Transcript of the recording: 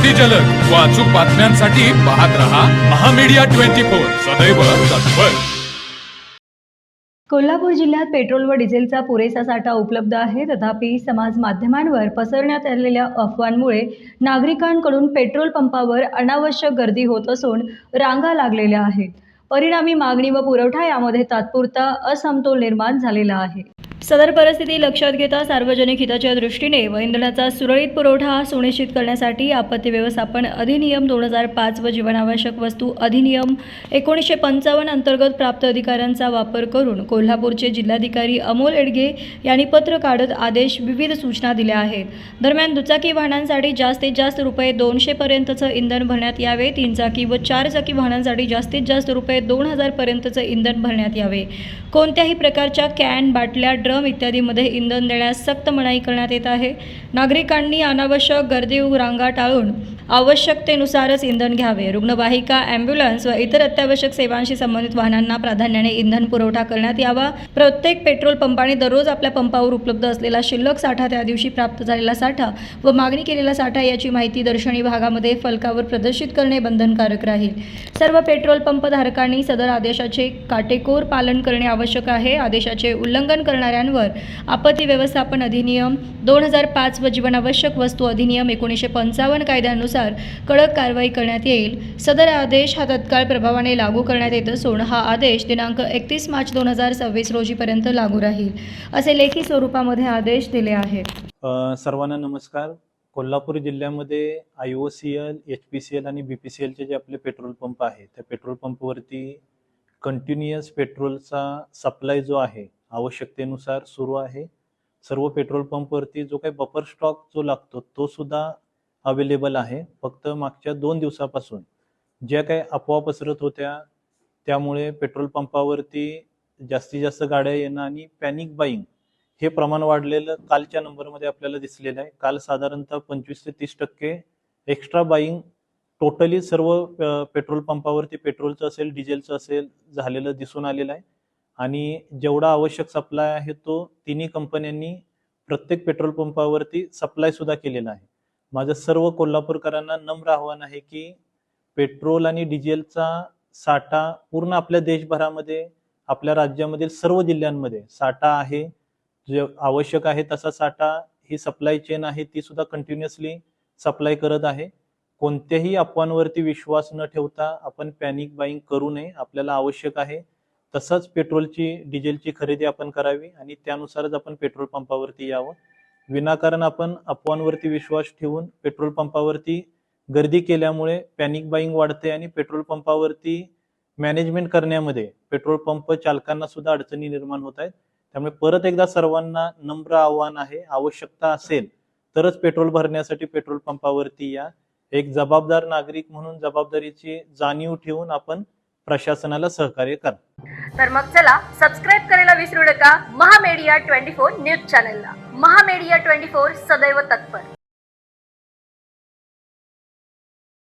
अति जलद व अचूक बातम्यांसाठी पाहत रहा महामीडिया 24 सदैव तत्पर। कोल्हापूर जिल्ह्यात पेट्रोल व डिझेलचा पुरेसा साठा उपलब्ध आहे, तथापि समाज माध्यमांवर पसरण्यात आलेल्या अफवांमुळे नागरिकांकडून पेट्रोल पंपावर अनावश्यक गर्दी होत असून रांगा लागलेल्या आहेत। परिणामी मागणी व पुरवठा यामध्ये तात्पुरता असमतोल निर्माण झालेला आहे। सदर परिस्थिती लक्षात घेता सार्वजनिक हिताच्या दृष्टीने व इंधनाचा सुरळीत पुरवठा सुनिश्चित करण्यासाठी आपत्ती व्यवस्थापन अधिनियम 2005 व जीवनावश्यक वस्तू अधिनियम 1955 अंतर्गत प्राप्त अधिकारांचा वापर करून कोल्हापूरचे जिल्हाधिकारी अमोल एडगे यांनी पत्र काढत आदेश विविध सूचना दिल्या आहेत। दरम्यान दुचाकी वाहनांसाठी जास्तीत जास्त रुपये 200 पर्यंतचं इंधन भरण्यात यावे, 3 चाकी व 4 चाकी वाहनांसाठी जास्तीत जास्त रुपये 2000 पर्यंतचं इंधन भरण्यात यावे। कोणत्याही प्रकारच्या कॅन, बाटल्या, ड्रम इत्यादीमध्ये इंधन देण्यास सक्त मनाई करण्यात येत आहे। नागरिकांनी अनावश्यक गर्दी व रांगा टाळून आवश्यकतेनुसारच इंधन घ्यावे। रुग्णवाहिका, ॲम्ब्युलन्स व इतर अत्यावश्यक सेवांशी संबंधित वाहनांना प्राधान्याने इंधन पुरवठा करण्यात यावा। प्रत्येक पेट्रोल पंपाने दररोज आपल्या पंपावर उपलब्ध असलेला शिल्लक साठा, त्या दिवशी प्राप्त झालेला साठा व मागणी केलेला साठा याची माहिती दर्शनी भागामध्ये फलकावर प्रदर्शित करणे बंधनकारक राहील। सर्व पेट्रोल पंप धारकांनी सदर आदेशाचे काटेकोर पालन करणे आवश्यक आहे। आदेशाचे उल्लंघन करणाऱ्यांवर आपत्ती व्यवस्थापन अधिनियम 2005 व जीवनावश्यक वस्तू अधिनियम 1955 कायद्यानुसार कडक कारवाई करण्यात येईल। सदर आदेश हा तत्काळ प्रभावाने लागू करण्यात येत असून हा आदेश दिनांक 31 मार्च 2026 रोजीपर्यंत लागू राहील, असे लेखी स्वरूपामध्ये आदेश दिले आहेत। सर्वांना नमस्कार। कोल्हापूर जिल्ह्यामध्ये IOCL, HPCL आणि BPCLचे जे आपले पेट्रोल पंप आहेत, त्या पेट्रोल पंपवरती कंटिन्युअस पेट्रोलचा सप्लाय जो आहे आवश्यकतेनुसार सुरू आहे। सर्व पेट्रोल पंपवरती जो काही बफर स्टॉक जो लागतो तो सुद्धा अवेलेबल आहे। फक्त मागच्या 2 दिवसापासून ज्या काही अफवा पसरत होत्या त्यामुळे पेट्रोल पंपावरती जास्तीत जास्त गाड्या येणं आणि पॅनिक बाईंग हे प्रमाण वाढलेलं कालच्या नंबरमध्ये आपल्याला दिसलेलं आहे। काल साधारणतः 25 ते 30% एक्स्ट्रा बाईंग टोटली सर्व पेट्रोल पंपावरती पेट्रोलचं असेल, डिझेलचं असेल झालेलं दिसून आलेलं आहे। आणि जेवढा आवश्यक सप्लाय आहे तो तिन्ही कंपन्यांनी प्रत्येक पेट्रोल पंपावरती सप्लाय सुद्धा केलेला आहे। माझं सर्व कोल्हापूरकरांना नम्र आव्हान आहे की पेट्रोल आणि डिझेलचा साठा पूर्ण आपल्या देशभरामध्ये, आपल्या राज्यामधील सर्व जिल्ह्यांमध्ये साठा आहे। जे आवश्यक आहे तसा साठा ही सप्लाय चेन आहे ती सुद्धा कंटिन्युअसली सप्लाय करत आहे। कोणत्याही अफवांवरती विश्वास न ठेवता आपण पॅनिक बाईंग करू नये। आपल्याला आवश्यक आहे तसंच पेट्रोलची, डिझेलची खरेदी आपण करावी आणि त्यानुसारच आपण पेट्रोल पंपावरती यावं। विनाकारण आपण अफवांवरती विश्वास ठेवून पेट्रोल पंपावरती गर्दी केल्यामुळे पॅनिक बाईंग वाढते आणि पेट्रोल पंपावरती मॅनेजमेंट करण्यामध्ये पेट्रोल पंप चालकांना सुद्धा अडचणी निर्माण होत आहेत। त्यामुळे परत एकदा सर्वांना नम्र आव्हान आहे, आवश्यकता असेल तरच पेट्रोल भरण्यासाठी पेट्रोल पंपावरती या। एक जबाबदार नागरिक म्हणून जबाबदारीची जाणीव ठेवून आपण प्रशासनाला सहकार्य करा। तर मग चला सबस्क्राईब करायला विसरू नका महामीडिया 24 न्यूज चॅनलला। महामीडिया 24 सदैव तत्पर।